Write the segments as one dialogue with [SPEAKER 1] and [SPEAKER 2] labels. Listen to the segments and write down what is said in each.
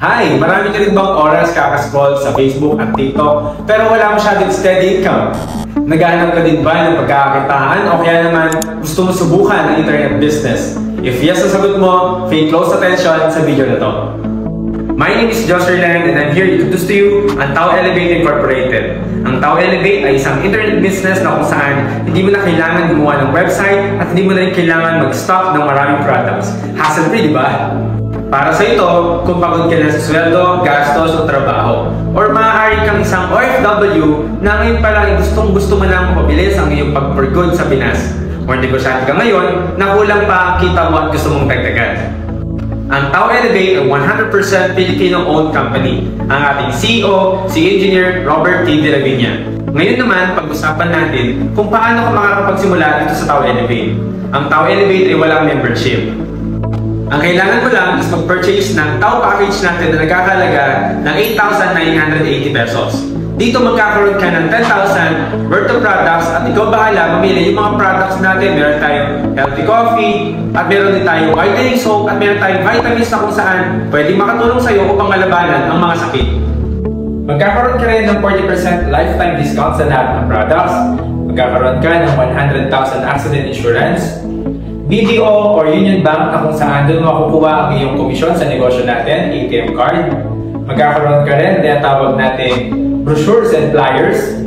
[SPEAKER 1] Hi! Marami ka rin bang oras kakascroll sa Facebook at TikTok pero wala masyadong steady income? Naghahanap ka din ba ng pagkakakitaan o kaya naman gusto mo subukan ang internet business? If yes ang sagot mo, pay close attention sa video na to. My name is Josh Erland and I'm here to introduce to you ang Tao Elevate Incorporated. Ang Tao Elevate ay isang internet business na kung saan hindi mo na kailangan gumawa ng website at hindi mo na rin kailangan mag-stock ng maraming products. Hassle-free, di ba? Para sa ito, kung pagod ka na sa sweldo, gastos o trabaho, or maaari kang isang OFW na ngayon pa lang gustong-gusto mo lang mapabilis ang iyong pag-for-good sa Pinas, or negosyante ka ngayon na kulang pa ang kita mo at gusto mong dagdagan. Ang Tao Elevate ay 100% Filipino-owned company. Ang ating CEO, si Engineer Robert T. De La Viña. Ngayon naman, pag-usapan natin kung paano ka makakapagsimula dito sa Tao Elevate. Ang Tao Elevate ay walang membership. Ang kailangan mo lang is mag-purchase ng Tao package natin na nagkakalaga ng 8,980 pesos. Dito magkakaroon ka ng 10,000 worth of products at ikaw bahala mamili yung mga products natin. Meron tayong healthy coffee at meron din tayong whitening soap at meron tayong vitamins na kung saan pwedeng makatulong sa iyo upang malabanan ang mga sakit. Magkakaroon ka rin ng 40% lifetime discount sa lahat ng products. Magkakaroon ka ng 100,000 accident insurance, BDO or Union Bank na kung saan doon makukuha ang iyong komisyon sa negosyo natin, ATM card. Magkakaroon ka rin na tawag natin brochures and flyers.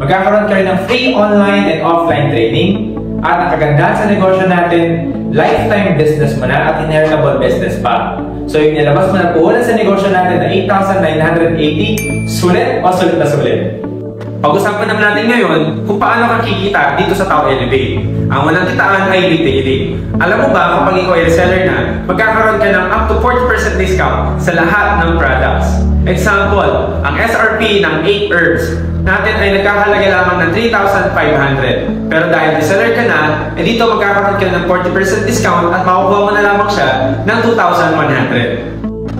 [SPEAKER 1] Magkakaroon ka rin ng free online and offline training. At ang kagandahan sa negosyo natin, lifetime business mo na at inheritable business pa. So yung nilabas mo na puhunan sa negosyo natin na 8,980, sulit o sulit na sulit. Pag-usapan naman natin ngayon kung paano ka kikita dito sa Tao Elevate. Ang walang kitaan ay retailing. Alam mo ba kapag ikaw ay reseller na, magkakaroon ka ng up to 40% discount sa lahat ng products. Example, ang SRP ng 8 herbs natin ay nagkakalaga lamang ng 3,500. Pero dahil reseller ka na, dito magkakaroon ka ng 40% discount at makukuha mo na lamang siya ng 2,100.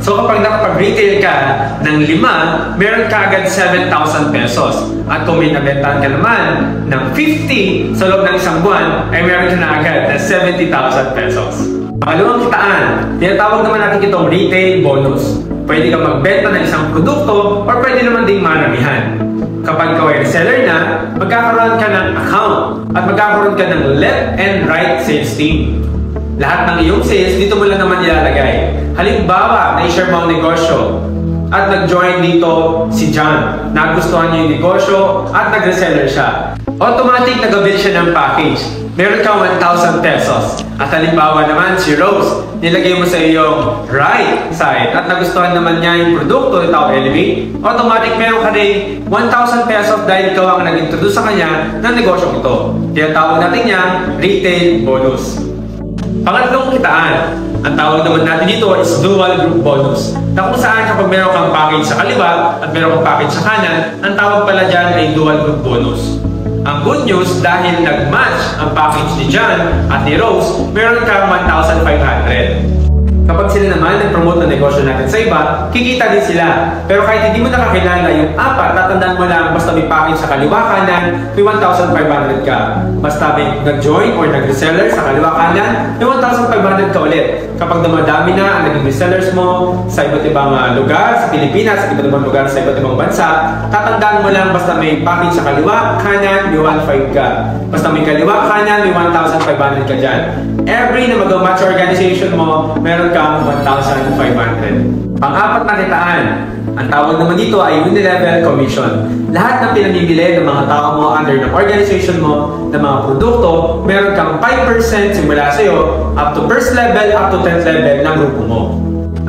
[SPEAKER 1] So kapag nakapag-retail ka ng 5, meron ka agad 7,000 pesos. At kung may nabentahan ka naman ng 50 sa loob ng isang buwan, ay meron ka na agad na 70,000 pesos. Pangalawang kitaan, tinatawag naman natin itong retail bonus. Pwede kang magbenta ng isang produkto or pwede naman ding maramihan. Kapag ikaw ay reseller na, magkakaroon ka ng account at magkakaroon ka ng left and right sales team. Lahat ng iyong sales, dito mo lang naman ilalagay. Halimbawa, na-share mo ang negosyo at nag-join dito si John. Nagustuhan niya yung negosyo at nag-reseller siya. Automatic nag-avail siya ng package. Meron ka 1,000 pesos. At halimbawa naman si Rose, nilagay mo sa iyong right side at nagustuhan naman niya yung produkto ng Tao Elevate. Automatic meron ka rin 1,000 pesos dahil ikaw ang nag-introduce sa kanya ng negosyo ito. Tinatawag natin niya retail bonus. Pangatlong kitaan, ang tawag naman natin dito is dual group bonus. Na kung saan kapag meron kang package sa kaliwa at meron kang package sa kanan, ang tawag pala dyan ay dual group bonus. Ang good news, dahil nag-match ang package ni John at ni Rose, meron kang 1,500. Kapag sila naman nag-promote ng negosyo natin sa iba, kikita din sila. Pero kahit hindi mo nakakilala yung apat, tatandaan mo lang basta may package sa kaliwa kanan, may 1,500 ka. Basta may nag-join or nag-reseller sa kaliwa kanan, may 1,500 ka ulit. Kapag dumadami na ang naging resellers mo sa iba't ibang lugar, sa Pilipinas, sa iba't ibang lugar, sa iba't ibang bansa, tatandaan mo lang basta may package sa kaliwa kanan, may 1,500 ka. Basta may kaliwa kanan, may 1,500 ka dyan. Every na mag-match organization mo, meron kang 1,500. Pang-apat na kitaan, ang tawag naman dito ay unilevel commission. Lahat ng pinamimili ng mga tao mo under ng organization mo, ng mga produkto, meron kang 5% simula sa'yo, up to first level, up to 10th level ng grupo mo.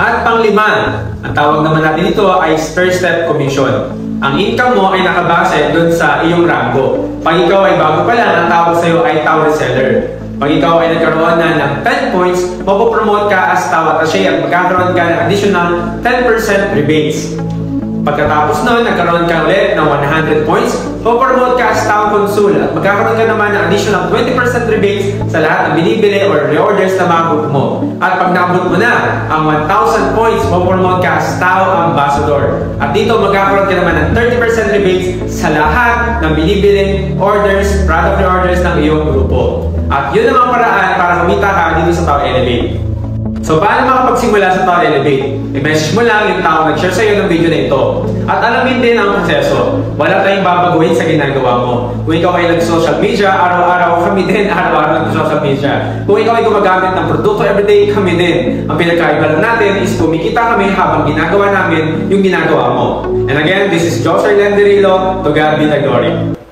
[SPEAKER 1] At pang-lima, ang tawag naman natin dito ay stair-step commission. Ang income mo ay nakabase doon sa iyong rango. Pag ikaw ay bago pa lang, ang tawag sa'yo ay Tao Reseller. Pag ikaw ay nagkaroon na ng 10 points, mapopromote ka as Tao Attaché at magkakaroon ka ng additional 10% rebates. Pagkatapos nun, nagkaroon ka ulit ng 100 points, mapopromote ka as Tao Consul at magkakaroon ka naman ng additional 20% rebates sa lahat ng binibili or reorders na mga group mo. At pag nakabot mo na ang 1,000 points, mapopromote ka as Tao Ambassador. At dito magkakaroon ka naman ng 30% rebates sa lahat ng binibiling orders, product reorders ng iyong grupo. At yun ang mga paraan para kumita ka dito sa Tao Elevate. So paano makapagsimula sa Tor Elevate? I-message mo lang yung tao nag-share sa'yo ng video na ito. At alamin din ang proseso. Wala tayong babaguhin sa ginagawa mo. Kung ikaw ay nag-social media, araw-araw kami din, araw-araw nag-social media. Kung ikaw ay gumagamit ng produkto everyday, kami din. Ang pinagkaiba lang natin is kumikita kami habang ginagawa namin yung ginagawa mo. And again, this is Joser Lenderilo. To God be the glory.